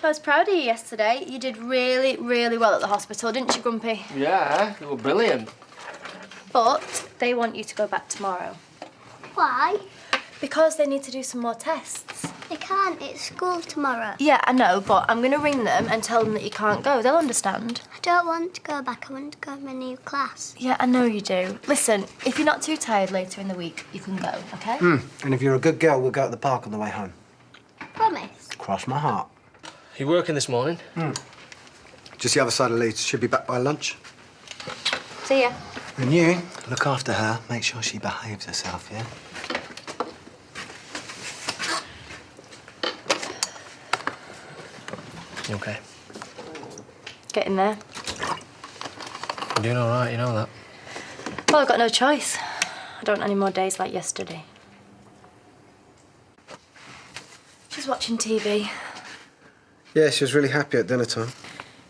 I was proud of you yesterday. You did really, really well at the hospital, didn't you, Grumpy? Yeah, you were brilliant. But they want you to go back tomorrow. Why? Because they need to do some more tests. They can't. It's school tomorrow. Yeah, I know, but I'm going to ring them and tell them that you can't go. They'll understand. I don't want to go back. I want to go to my new class. Yeah, I know you do. Listen, if you're not too tired later in the week, you can go, OK? And if you're a good girl, we'll go to the park on the way home. Promise? Cross my heart. You working this morning? Just the other side of Leeds. Should be back by lunch. See ya. And you, look after her. Make sure she behaves herself, yeah? You OK? Getting there. You're doing all right, you know that. Well, I've got no choice. I don't want any more days like yesterday. She's watching TV. Yeah, she was really happy at dinner time.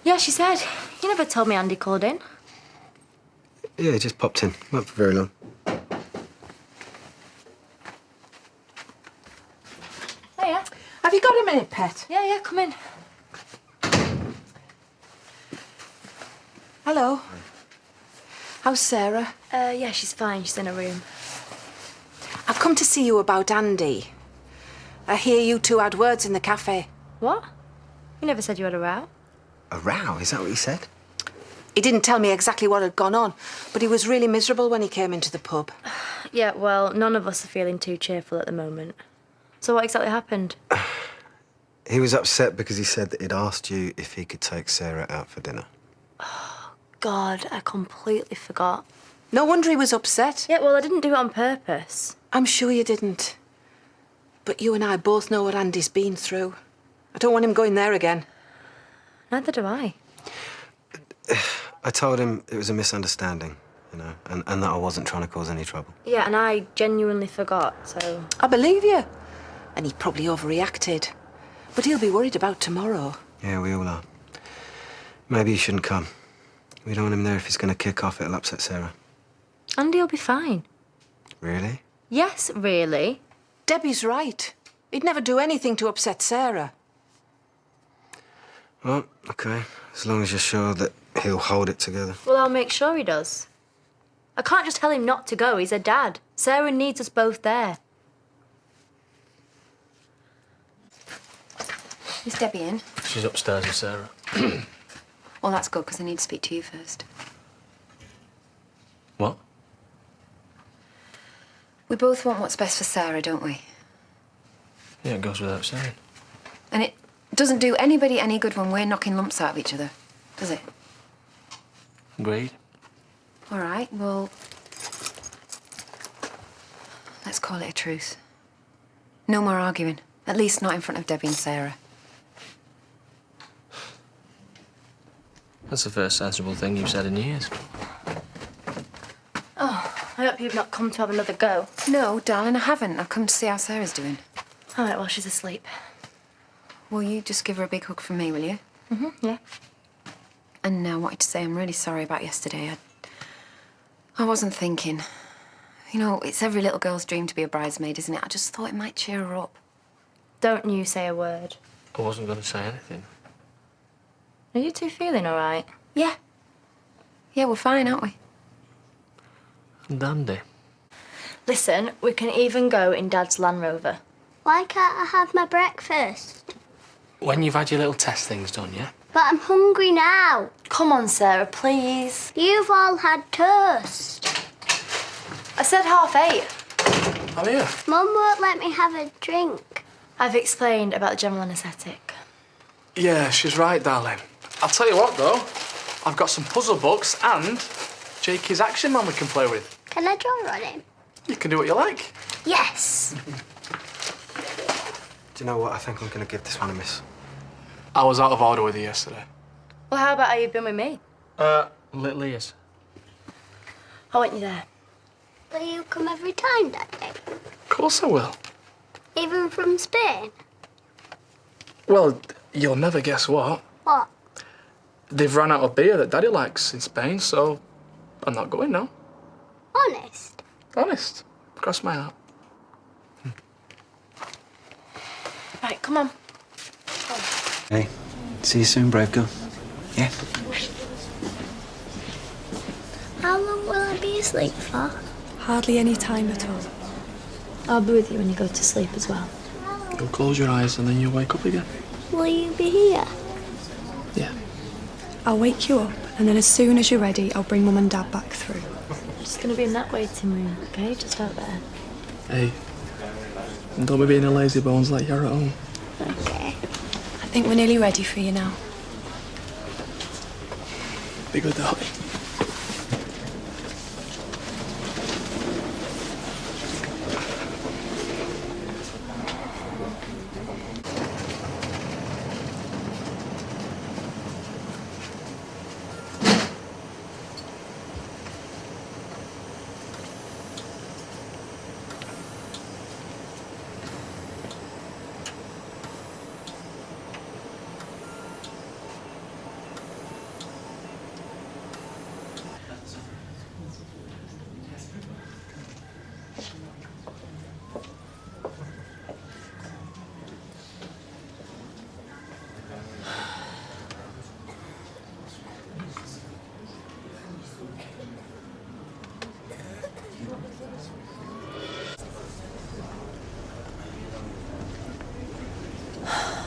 Yeah, she said. You never told me Andy called in. Yeah, he just popped in. Not for very long. Hiya. Have you got a minute, Pet? Yeah, come in. Hello. How's Sarah? Yeah, she's fine. She's in her room. I've come to see you about Andy. I hear you two had words in the cafe. What? You never said you had a row. A row? Is that what he said? He didn't tell me exactly what had gone on, but he was really miserable when he came into the pub. Yeah, well, none of us are feeling too cheerful at the moment. So what exactly happened? He was upset because he said that he'd asked you if he could take Sarah out for dinner. God, I completely forgot. No wonder he was upset. Yeah, well, I didn't do it on purpose. I'm sure you didn't. But you and I both know what Andy's been through. I don't want him going there again. Neither do I. I told him it was a misunderstanding, you know, and that I wasn't trying to cause any trouble. Yeah, and I genuinely forgot, so... I believe you. And he probably overreacted. But he'll be worried about tomorrow. Yeah, we all are. Maybe he shouldn't come. We don't want him there if he's going to kick off. It'll upset Sarah. Andy'll be fine. Really? Yes, really. Debbie's right. He'd never do anything to upset Sarah. Well, OK. As long as you're sure that he'll hold it together. Well, I'll make sure he does. I can't just tell him not to go. He's a dad. Sarah needs us both there. Is Debbie in? She's upstairs with Sarah. Well, that's good, because I need to speak to you first. What? We both want what's best for Sarah, don't we? Yeah, it goes without saying. And it doesn't do anybody any good when we're knocking lumps out of each other, does it? Agreed. All right, well, let's call it a truce. No more arguing. At least not in front of Debbie and Sarah. That's the first sensible thing you've said in years. Oh, I hope you've not come to have another go. No, darling, I haven't. I've come to see how Sarah's doing. All right, well, she's asleep. Will you just give her a big hug from me, will you? Yeah. And I wanted to say I'm really sorry about yesterday. I wasn't thinking. You know, it's every little girl's dream to be a bridesmaid, isn't it? I just thought it might cheer her up. Don't you say a word. I wasn't going to say anything. Are you two feeling all right? Yeah. Yeah, we're fine, aren't we? And Andy. Listen, we can even go in Dad's Land Rover. Why can't I have my breakfast? When you've had your little test things done, yeah? But I'm hungry now. Come on, Sarah, please. You've all had toast. I said 8:30. I'm here. Mum won't let me have a drink. I've explained about the general anaesthetic. Yeah, she's right, darling. I'll tell you what, though. I've got some puzzle books and Jakey's Action Man we can play with. Can I draw on him? You can do what you like. Yes. Do you know what? I think I'm going to give this one a miss. I was out of order with you yesterday. Well, how about how you've been with me? Little ears. I want you there. Will you come every time, Daddy? Of course I will. Even from Spain? Well, you'll never guess what. What? They've run out of beer that Daddy likes in Spain, so I'm not going now. Honest? Honest. Cross my heart. Right, come on. Hey. See you soon, brave girl. Yeah? How long will I be asleep for? Hardly any time at all. I'll be with you when you go to sleep as well. You'll close your eyes and then you'll wake up again. Will you be here? Yeah. I'll wake you up, and then as soon as you're ready, I'll bring Mum and Dad back through. Just gonna be in that waiting room, okay? Just out there. Hey, don't be being a lazy bones like you're at home. Okay. I think we're nearly ready for you now. Be good, darling.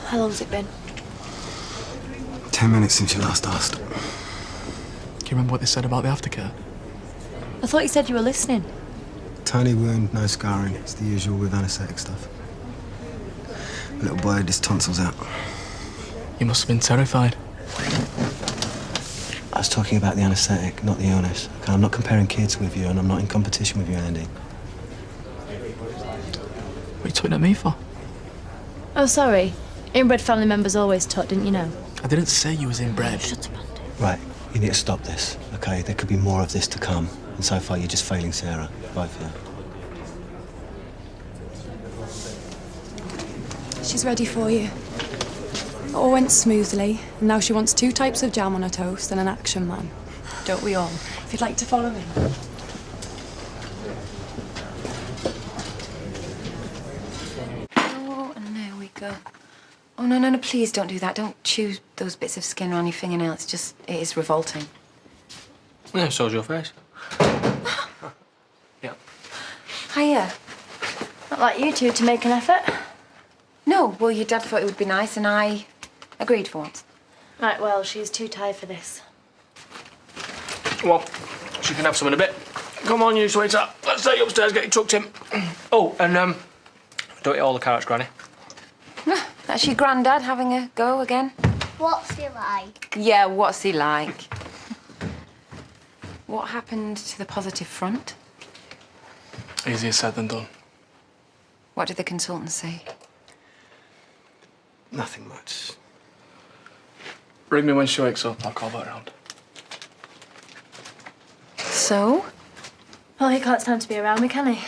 How long's it been? 10 minutes since you last asked. Do you remember what they said about the aftercare? I thought you said you were listening. Tiny wound, no scarring. It's the usual with anaesthetic stuff. Little boy had his tonsils out. You must have been terrified. I was talking about the anaesthetic, not the illness. Okay, I'm not comparing kids with you, and I'm not in competition with you, Andy. What are you talking at me for? Oh, sorry. Inbred family members always taught, didn't you know? I didn't say you was inbred. Shut up, Andy. Right, you need to stop this, okay? There could be more of this to come, and so far you're just failing Sarah, both of you. She's ready for you. It all went smoothly, and now she wants 2 types of jam on her toast and an action man. Don't we all? If you'd like to follow me. Oh, and there we go. Oh, no, no, no, please don't do that. Don't chew those bits of skin around your fingernail. It's just, it is revolting. Yeah, so's your face. Yeah. Hiya. Not like you two to make an effort. No, well, your dad thought it would be nice, and I agreed for once. Right, well, she's too tired for this. Well, she can have some in a bit. Come on, you sweetheart. Let's take you upstairs, get you tucked in. Oh, and, don't eat all the carrots, Granny. That's your granddad having a go again? What's he like? Yeah, what's he like? What happened to the positive front? Easier said than done. What did the consultant say? Nothing much. Ring me when she wakes up. I'll call back round. So? Well, he can't stand to be around me, can he?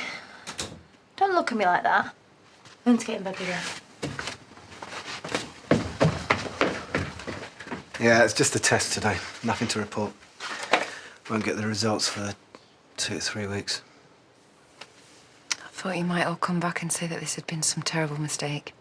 Don't look at me like that. I'm going to get in bed with you. Yeah, it's just a test today. Nothing to report. Won't get the results for 2 to 3 weeks. I thought you might all come back and say that this had been some terrible mistake.